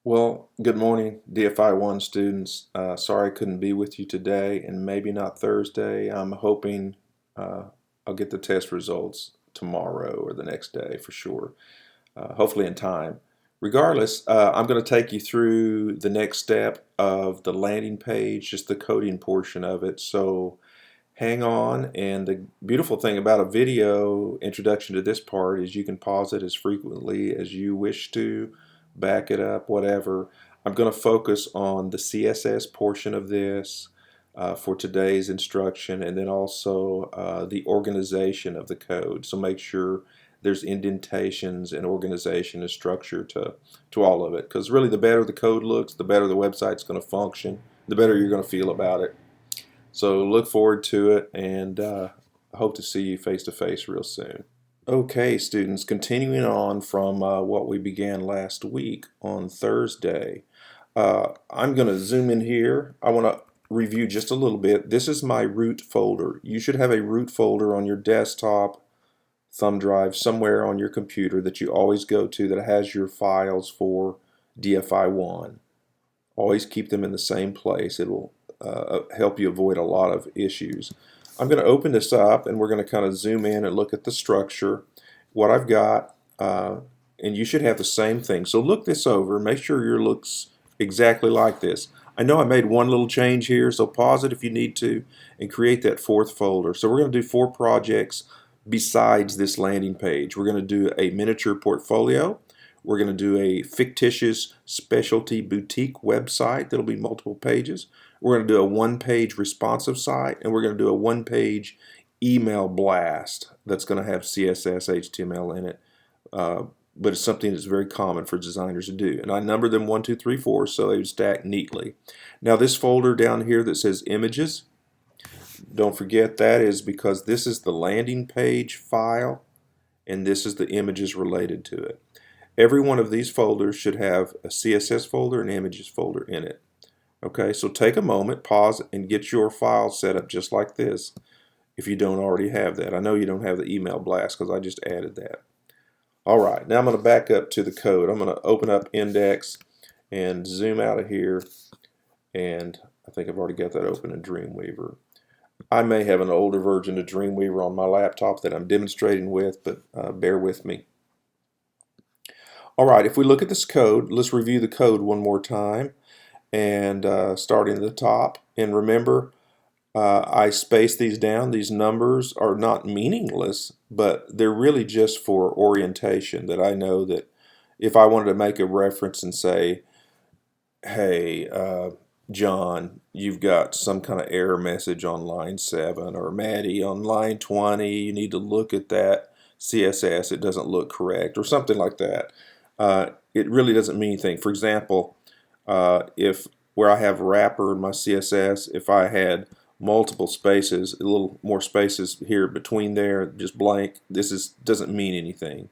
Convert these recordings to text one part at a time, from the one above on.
Well, good morning, DFI 1 students. Sorry I couldn't be with you today and maybe not Thursday. I'm hoping uh, I'll get the test results tomorrow or the next day for sure, hopefully in time. Regardless, I'm going to take you through the next step of the landing page, just the coding portion of it. So hang on. And the beautiful thing about a video introduction to this part is you can pause it as frequently as you wish to, back it up, whatever. I'm going to focus on the CSS portion of this for today's instruction, and then also the organization of the code. So make sure there's indentations and organization and structure to all of it, because really the better the code looks, the better the website's going to function, the better you're going to feel about it. So look forward to it, and I hope to see you face to face real soon. Okay, students, continuing on from what we began last week on Thursday, I'm going to zoom in here. I want to review just a little bit. This is my root folder. You should have a root folder on your desktop, thumb drive, somewhere on your computer that you always go to that has your files for DFI1. Always keep them in the same place. It will help you avoid a lot of issues. I'm going to open this up, and we're going to kind of zoom in and look at the structure. What I've got, and you should have the same thing. So look this over. Make sure yours looks exactly like this. I know I made one little change here, so pause it if you need to and create that fourth folder. So we're going to do 4 projects besides this landing page. We're going to do a miniature portfolio. We're going to do a fictitious specialty boutique website that'll be multiple pages. We're going to do a 1-page responsive site, and we're going to do a 1-page email blast that's going to have CSS, HTML in it. But it's something that's very common for designers to do. And I numbered them 1, 2, 3, 4, so they would stack neatly. Now this folder down here that says images, don't forget that is because this is the landing page file, and this is the images related to it. Every one of these folders should have a CSS folder and images folder in it. Okay, so take a moment, pause, and get your file set up just like this if you don't already have that. I know you don't have the email blast because I just added that. All right, now I'm going to back up to the code. I'm going to open up Index and zoom out of here, and I think I've already got that open in Dreamweaver. I may have an older version of Dreamweaver on my laptop that I'm demonstrating with, but bear with me. All right, if we look at this code, let's review the code one more time, and starting at the top. And remember, I space these down. These numbers are not meaningless, but they're really just for orientation, that I know that if I wanted to make a reference and say, hey, John, you've got some kind of error message on line 7, or Maddie, on line 20, you need to look at that CSS, it doesn't look correct, or something like that. It really doesn't mean anything. For example, if where I have wrapper in my CSS, if I had multiple spaces, a little more spaces here between there, just blank, doesn't mean anything.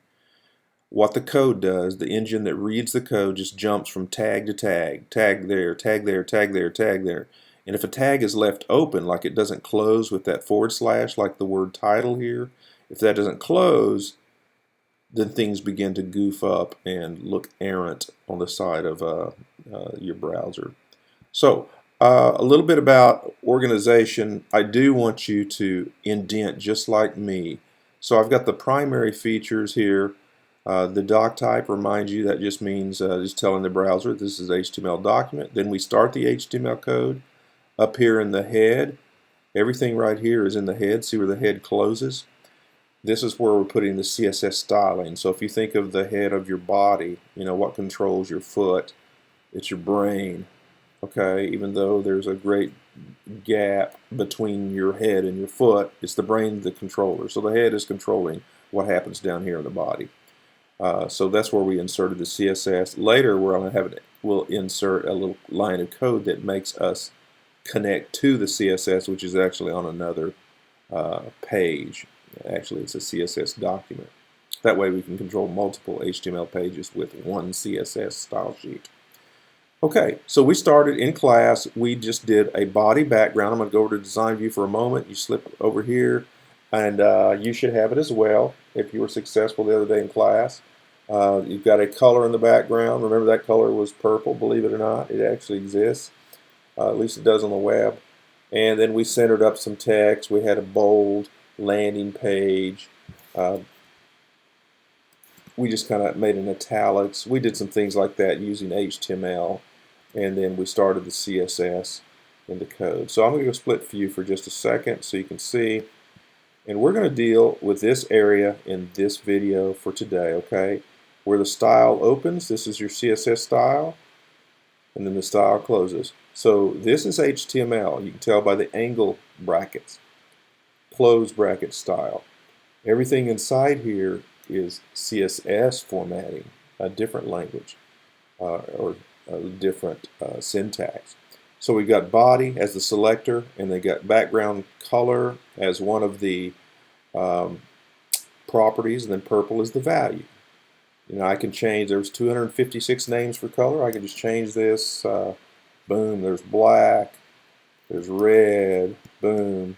What the code does, the engine that reads the code just jumps from tag to tag, tag there, tag there, tag there, tag there. And if a tag is left open, like it doesn't close with that / like the word title here, if that doesn't close, then things begin to goof up and look errant on the side of your browser. So a little bit about organization. I do want you to indent just like me. So I've got the primary features here. The doc type, reminds you, that just means just telling the browser this is an HTML document. Then we start the HTML code up here in the head. Everything right here is in the head. See where the head closes? This is where we're putting the CSS styling. So if you think of the head of your body, you know what controls your foot? It's your brain. Okay, even though there's a great gap between your head and your foot, it's the brain, the controller. So the head is controlling what happens down here in the body. So that's where we inserted the CSS. Later, we'll insert a little line of code that makes us connect to the CSS, which is actually on another page. Actually, it's a CSS document. That way we can control multiple HTML pages with one CSS style sheet. Okay, so we started in class. We just did a body background. I'm going to go over to Design View for a moment. You slip over here, and you should have it as well if you were successful the other day in class. You've got a color in the background. Remember that color was purple, believe it or not. It actually exists. At least it does on the web. And then we centered up some text. We had a bold landing page. We just kind of made an italics. We did some things like that using HTML. And then we started the CSS in the code. So I'm going to go split view for just a second so you can see. And we're going to deal with this area in this video for today, okay? Where the style opens, this is your CSS style, and then the style closes. So this is HTML. You can tell by the angle brackets, close bracket style. Everything inside here is CSS formatting, a different language or a different syntax. So we got body as the selector, and they got background color as one of the properties, and then purple is the value. You know, I can change, there's 256 names for color. I can just change this. Boom, there's black, there's red, boom.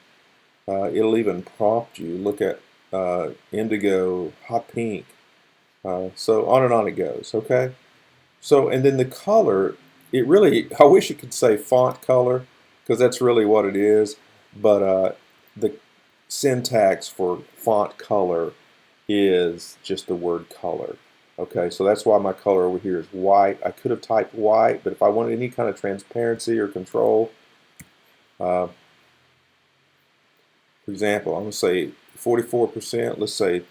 It'll even prompt you. Look at indigo, hot pink. So on and on it goes, okay? So, and then the color, it really, I wish it could say font color, because that's really what it is, but the syntax for font color is just the word color. Okay, so that's why my color over here is white. I could have typed white, but if I wanted any kind of transparency or control, for example, I'm going to say 44%, let's say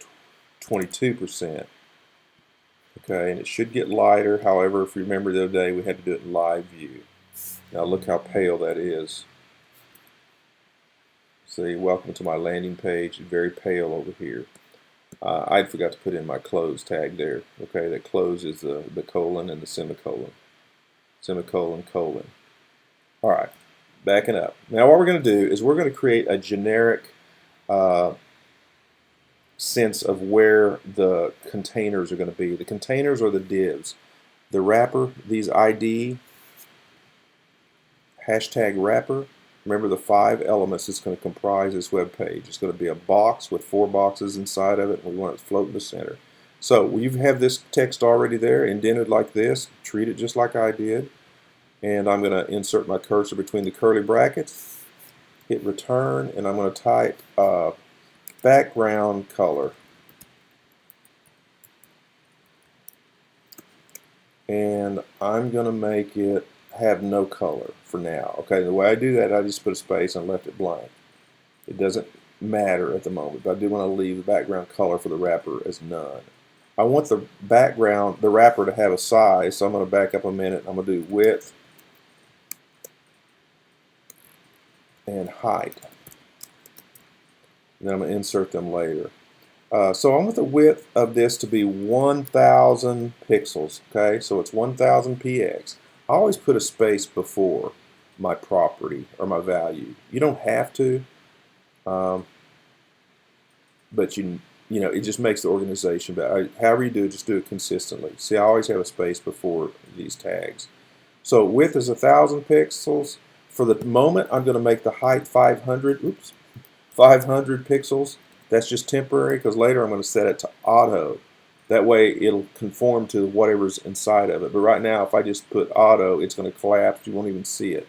22%. Okay, and it should get lighter. However, if you remember the other day, we had to do it in live view. Now look how pale that is. See, welcome to my landing page. Very pale over here. I forgot to put in my close tag there. Okay, that close is the colon and the semicolon. Semicolon, colon. All right, backing up. Now what we're going to do is we're going to create a generic sense of where the containers are going to be. The containers are the divs. The wrapper, these ID, hashtag wrapper. Remember the 5 elements that's going to comprise this web page. It's going to be a box with 4 boxes inside of it, and we want it to float in the center. So you have this text already there, indented like this. Treat it just like I did. And I'm going to insert my cursor between the curly brackets, hit return, and I'm going to type background color. And I'm going to make it have no color for now. Okay, the way I do that, I just put a space and left it blank. It doesn't matter at the moment, but I do want to leave the background color for the wrapper as none. I want the background, the wrapper, to have a size, so I'm going to back up a minute. I'm going to do width and height. And then I'm going to insert them later. So I want the width of this to be 1,000 pixels. Okay, so it's 1,000 px. I always put a space before my property or my value. You don't have to, but you know, it just makes the organization better. However you do it, just do it consistently. See, I always have a space before these tags. So width is 1,000 pixels. For the moment, I'm going to make the height 500. Oops, 500 pixels. That's just temporary because later I'm going to set it to auto. That way it'll conform to whatever's inside of it. But right now, if I just put auto, it's going to collapse. You won't even see it.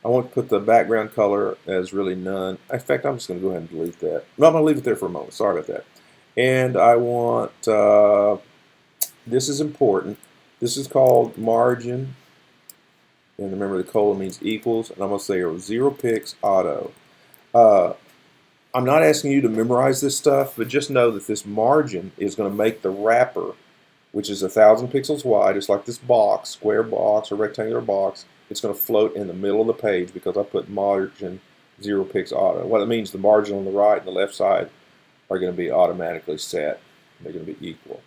I want to put the background color as really none. In fact, I'm just going to go ahead and delete that. No, I'm going to leave it there for a moment. Sorry about that. And I want, this is important. This is called margin. And remember, the colon means equals. And I'm going to say 0 pix auto. I'm not asking you to memorize this stuff, but just know that this margin is going to make the wrapper, which is 1,000 pixels wide, it's like this box, square box or rectangular box, it's going to float in the middle of the page because I put margin 0 pix auto. What it means, the margin on the right and the left side are going to be automatically set. They're going to be equal.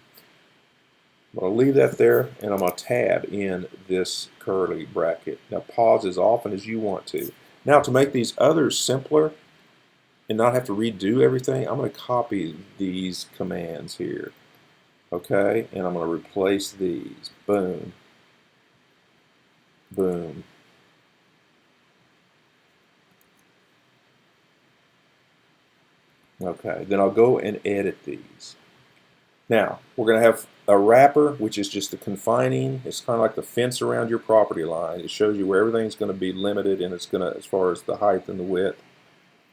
I'm going to leave that there, and I'm going to tab in this curly bracket. Now pause as often as you want to. Now to make these others simpler, and not have to redo everything, I'm going to copy these commands here. Okay, and I'm going to replace these. Boom. Boom. Okay, then I'll go and edit these. Now, we're going to have a wrapper, which is just the confining. It's kind of like the fence around your property line. It shows you where everything's going to be limited, and it's going to, as far as the height and the width.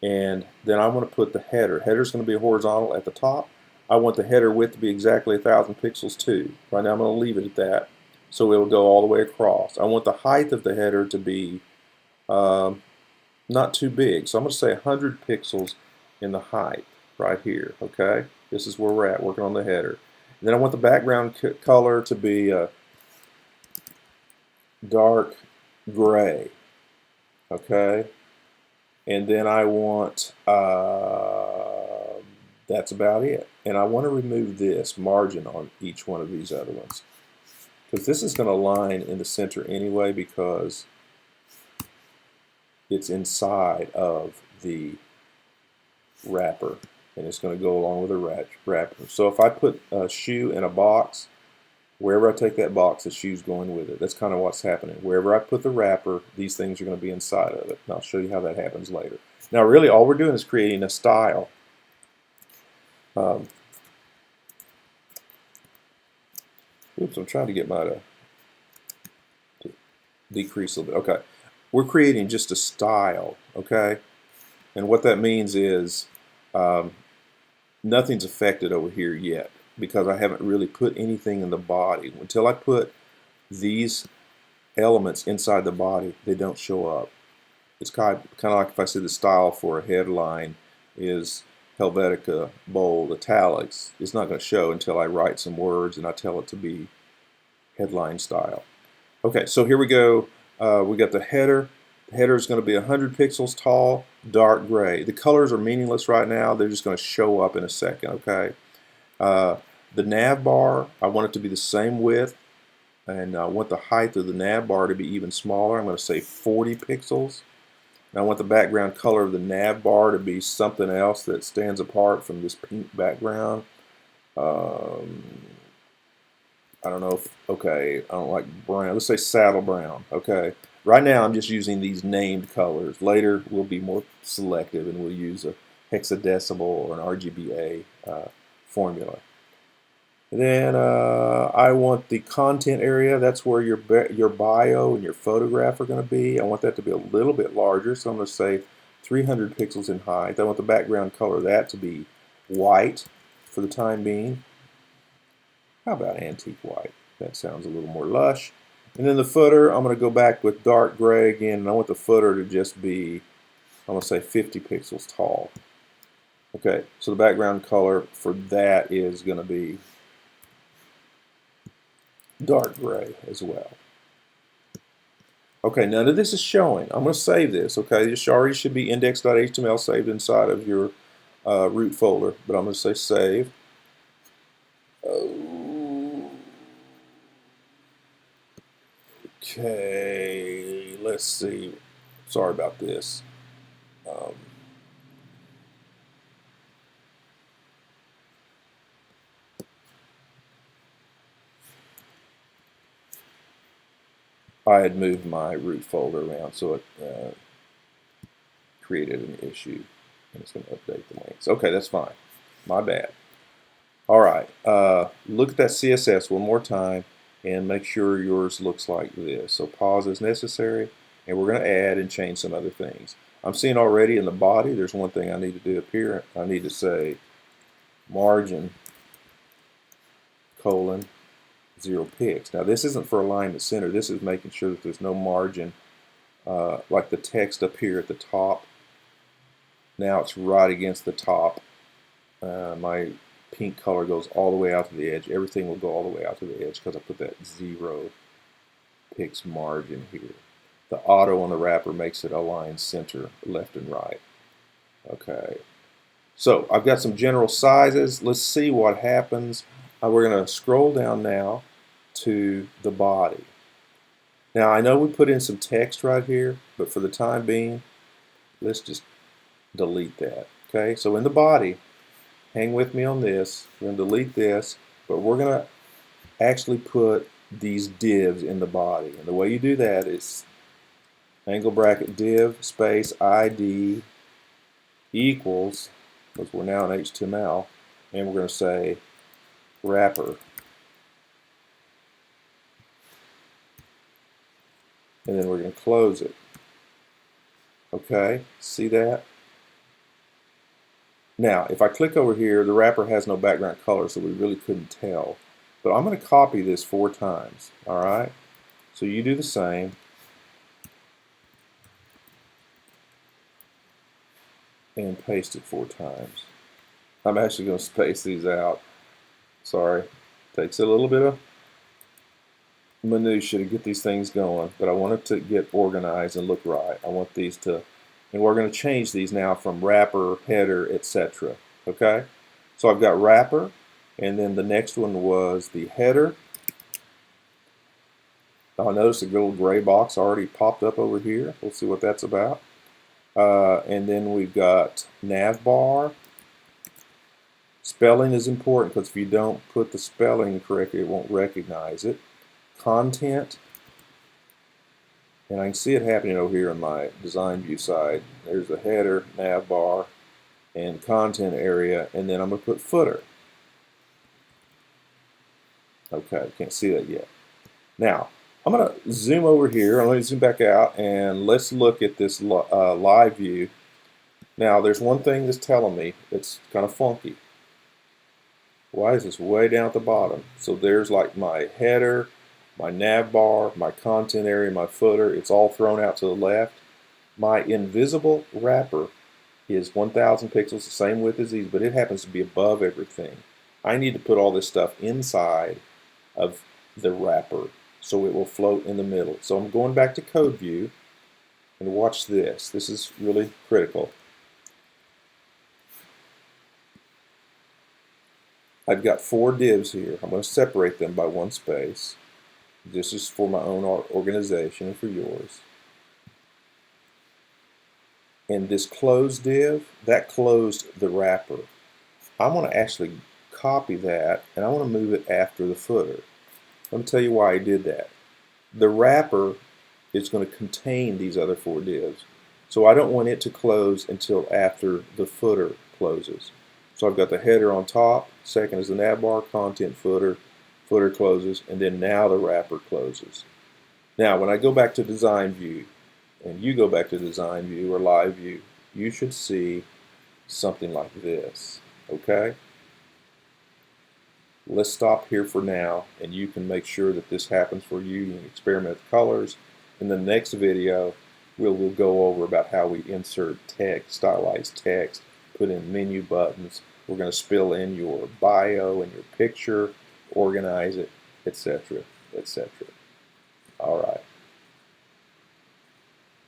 And then I want to put the header. Header's going to be horizontal at the top. I want the header width to be exactly 1,000 pixels too. Right now I'm going to leave it at that, so it'll go all the way across. I want the height of the header to be not too big, so I'm going to say 100 pixels in the height right here. Okay, this is where we're at, working on the header. And then I want the background color to be dark gray. Okay, and then I want that's about it. And I want to remove this margin on each one of these other ones, because this is going to line in the center anyway, because it's inside of the wrapper, and it's going to go along with the wrapper. So if I put a shoe in a box, wherever I take that box, the shoe's going with it. That's kind of what's happening. Wherever I put the wrapper, these things are going to be inside of it. And I'll show you how that happens later. Now really all we're doing is creating a style. Oops, I'm trying to get my to decrease a little bit. Okay, we're creating just a style, okay? And what that means is nothing's affected over here yet, because I haven't really put anything in the body. Until I put these elements inside the body, they don't show up. It's kind of like if I said the style for a headline is Helvetica, bold, italics. It's not going to show until I write some words and I tell it to be headline style. Okay, so here we go. We got the header. The header is going to be 100 pixels tall, dark gray. The colors are meaningless right now. They're just going to show up in a second, okay? The nav bar, I want it to be the same width, and I want the height of the nav bar to be even smaller. I'm going to say 40 pixels. And I want the background color of the nav bar to be something else that stands apart from this pink background. I don't know if, okay, I don't like brown. Let's say saddle brown, okay. Right now I'm just using these named colors. Later we'll be more selective and we'll use a hexadecimal or an RGBA formula. And then I want the content area. That's where your bio and your photograph are going to be. I want that to be a little bit larger, so I'm going to say 300 pixels in height. I want the background color of that to be white for the time being. How about antique white? That sounds a little more lush. And then the footer, I'm going to go back with dark gray again, and I want the footer to just be, I'm going to say 50 pixels tall. Okay, so the background color for that is going to be dark gray as well. Okay, none of this is showing. I'm going to save this. Okay, this already should be index.html saved inside of your root folder, but I'm going to say save. Okay, let's see. Sorry about this. I had moved my root folder around, so it created an issue, and it's going to update the links. Okay, that's fine. My bad. All right, look at that CSS one more time and make sure yours looks like this. So pause as necessary, and we're going to add and change some other things. I'm seeing already in the body, there's one thing I need to do up here. I need to say margin, colon, 0 pix. Now this isn't for alignment center. This is making sure that there's no margin, like the text up here at the top. Now it's right against the top. My pink color goes all the way out to the edge. Everything will go all the way out to the edge because I put that 0 pix margin here. The auto on the wrapper makes it align center left and right. Okay, so I've got some general sizes. Let's see what happens. We're going to scroll down now to the body. Now I know we put in some text right here, but for the time being, let's just delete that. Okay, so in the body, hang with me on this. We're going to delete this, but we're going to actually put these divs in the body. And the way you do that is angle bracket div space ID equals, because we're now in HTML, and we're going to say wrapper. And then we're going to close it. Okay, see that? Now, if I click over here, the wrapper has no background color, so we really couldn't tell. But I'm going to copy this 4 times, all right? So you do the same. And paste it 4 times. I'm actually going to space these out. Sorry. Takes a little bit of minutia to get these things going, but I want it to get organized and look right. I want these to, and we're going to change these now from wrapper, header, etc. Okay? So I've got wrapper, and then the next one was the header. I noticed a little gray box already popped up over here. We'll see what that's about. And then we've got nav bar. Spelling is important because if you don't put the spelling correctly, it won't recognize it. Content, and I can see it happening over here on my design view side. There's the header, nav bar, and content area, and then I'm going to put footer. Okay, can't see that yet. Now, I'm going to zoom over here. I'm going to zoom back out, and let's look at this live view. Now, there's one thing that's telling me it's kind of funky. Why is this way down at the bottom? So there's like my header, my nav bar, my content area, my footer. It's all thrown out to the left. My invisible wrapper is 1,000 pixels, the same width as these, but it happens to be above everything. I need to put all this stuff inside of the wrapper so it will float in the middle. So I'm going back to code view, and watch this. This is really critical. I've got 4 divs here. I'm going to separate them by 1 space. This is for my own organization and for yours. And this closed div, that closed the wrapper. I want to actually copy that, and I want to move it after the footer. Let me tell you why I did that. The wrapper is going to contain these other 4 divs. So I don't want it to close until after the footer closes. So I've got the header on top, second is the nav bar, content, footer, footer closes, and then now the wrapper closes. Now when I go back to design view, and you go back to design view or live view, you should see something like this, okay? Let's stop here for now, and you can make sure that this happens for you. You can experiment with colors. In the next video, we'll go over about how we insert text, stylized text, put in menu buttons. We're going to fill in your bio and your picture, organize it, etc., etc. All right.